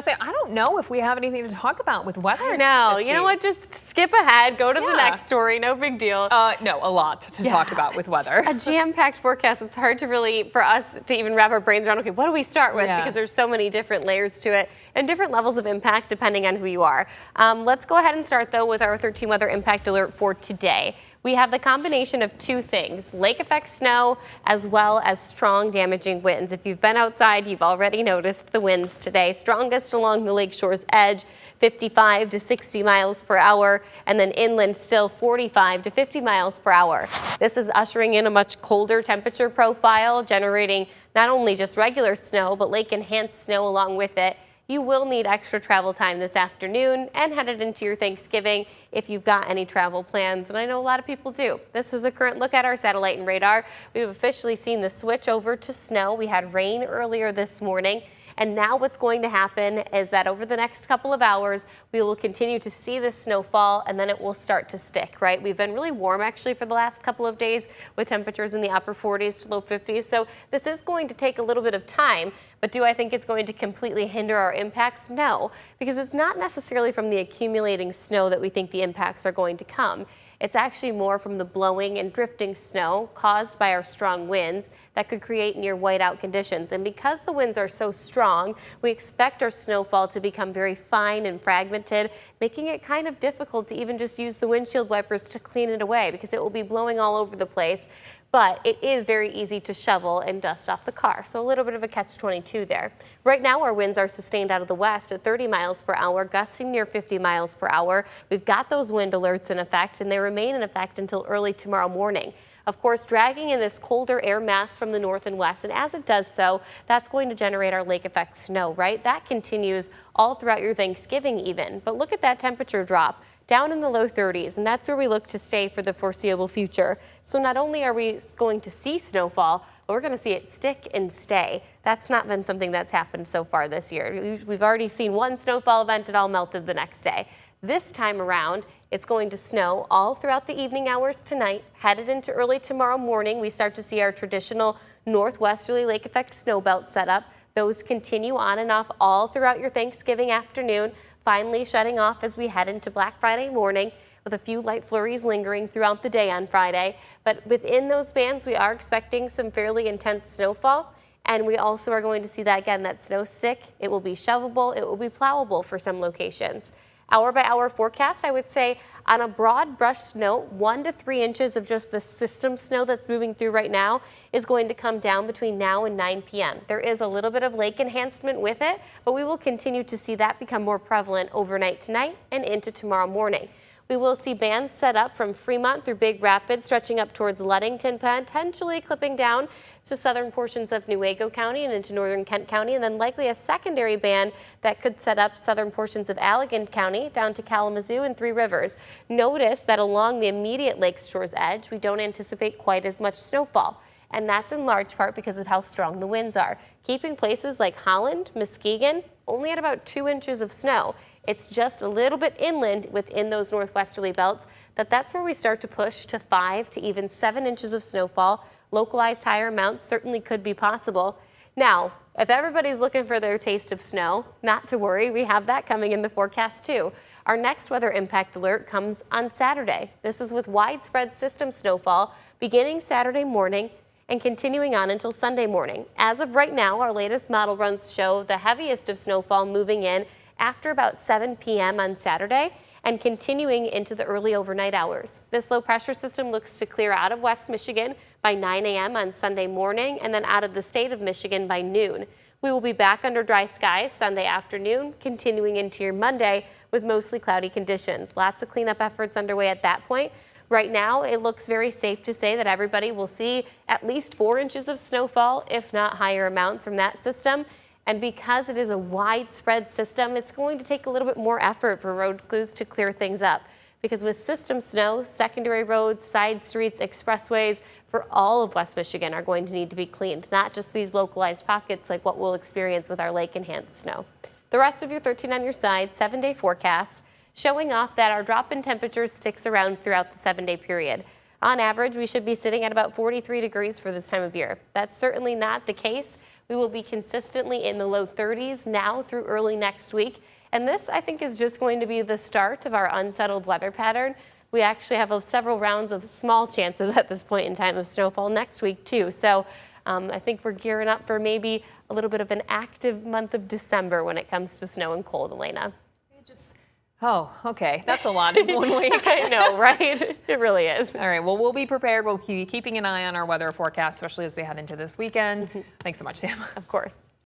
Say, I don't know if we have anything to talk about with weather. No, you know what? Just skip ahead, go to the next story. No big deal. No, a lot to talk about with weather. A jam-packed forecast. It's hard to really, for us to even wrap our brains around, okay, what do we start with? Because there's so many different layers to it and different levels of impact depending on who you are. Let's go ahead and start, though, with our 13 weather impact alert for today. We have the combination of two things, lake effect snow as well as strong damaging winds. If you've been outside, you've already noticed the winds today. Strongest along the lakeshore's edge, 55 to 60 miles per hour, and then inland still 45 to 50 miles per hour. This is ushering in a much colder temperature profile, generating not only just regular snow, but lake enhanced snow along with it. You will need extra travel time this afternoon and headed into your Thanksgiving if you've got any travel plans, and I know a lot of people do. This is a current look at our satellite and radar. We've officially seen the switch over to snow. We had rain earlier this morning. And now what's going to happen is that over the next couple of hours, we will continue to see this snowfall and then it will start to stick, right? We've been really warm actually for the last couple of days with temperatures in the upper 40s to low 50s. So this is going to take a little bit of time, but do I think it's going to completely hinder our impacts? No, because it's not necessarily from the accumulating snow that we think the impacts are going to come. It's actually more from the blowing and drifting snow caused by our strong winds that could create near whiteout conditions. And because the winds are so strong, we expect our snowfall to become very fine and fragmented, making it kind of difficult to even just use the windshield wipers to clean it away because it will be blowing all over the place. But it is very easy to shovel and dust off the car. So a little bit of a catch-22 there. Right now, our winds are sustained out of the west at 30 miles per hour, gusting near 50 miles per hour. We've got those wind alerts in effect, and they remain in effect until early tomorrow morning. Of course, dragging in this colder air mass from the north and west, and as it does so, that's going to generate our lake effect snow, right? That continues all throughout your Thanksgiving even. But look at that temperature drop, down in the low 30s, and that's where we look to stay for the foreseeable future. So not only are we going to see snowfall, but we're going to see it stick and stay. That's not been something that's happened so far this year. We've already seen one snowfall event, it all melted the next day. This time around, it's going to snow all throughout the evening hours tonight. Headed into early tomorrow morning, we start to see our traditional northwesterly lake effect snow belt set up. Those continue on and off all throughout your Thanksgiving afternoon, finally shutting off as we head into Black Friday morning, with a few light flurries lingering throughout the day on Friday. But within those bands, we are expecting some fairly intense snowfall. And we also are going to see that again, that snow stick. It will be shovelable. It will be plowable for some locations. Hour by hour forecast, I would say on a broad brush note, 1 to 3 inches of just the system snow that's moving through right now is going to come down between now and 9 p.m. There is a little bit of lake enhancement with it, but we will continue to see that become more prevalent overnight tonight and into tomorrow morning. We will see bands set up from Fremont through Big Rapids, stretching up towards Ludington, potentially clipping down to southern portions of Newaygo County and into northern Kent County, and then likely a secondary band that could set up southern portions of Allegan County down to Kalamazoo and Three Rivers. Notice that along the immediate lakeshore's edge, we don't anticipate quite as much snowfall. And that's in large part because of how strong the winds are, keeping places like Holland, Muskegon only at about 2 inches of snow. It's just a little bit inland within those northwesterly belts that's where we start to push to 5 to even 7 inches of snowfall. Localized higher amounts certainly could be possible. Now, if everybody's looking for their taste of snow, not to worry, we have that coming in the forecast too. Our next weather impact alert comes on Saturday. This is with widespread system snowfall beginning Saturday morning and continuing on until Sunday morning. As of right now, our latest model runs show the heaviest of snowfall moving in after about 7 p.m. on Saturday and continuing into the early overnight hours. This low pressure system looks to clear out of West Michigan by 9 a.m. on Sunday morning and then out of the state of Michigan by noon. We will be back under dry skies Sunday afternoon, continuing into your Monday with mostly cloudy conditions. Lots of cleanup efforts underway at that point. Right now, it looks very safe to say that everybody will see at least 4 inches of snowfall, if not higher amounts from that system. And because it is a widespread system, it's going to take a little bit more effort for road crews to clear things up. Because with system snow, secondary roads, side streets, expressways for all of West Michigan are going to need to be cleaned, not just these localized pockets like what we'll experience with our lake-enhanced snow. The rest of your 13 on your side, 7-day forecast, showing off that our drop in temperatures sticks around throughout the 7-day period. on average, we should be sitting at about 43 degrees for this time of year. That's certainly not the case. We will be consistently in the low 30s now through early next week. And this, I think, is just going to be the start of our unsettled weather pattern. We actually have several rounds of small chances at this point in time of snowfall next week, too. So I think we're gearing up for maybe a little bit of an active month of December when it comes to snow and cold, Elena. Oh, okay. That's a lot in 1 week. I know, right? It really is. All right. Well, we'll be prepared. We'll be keeping an eye on our weather forecast, especially as we head into this weekend. Thanks so much, Sam. Of course.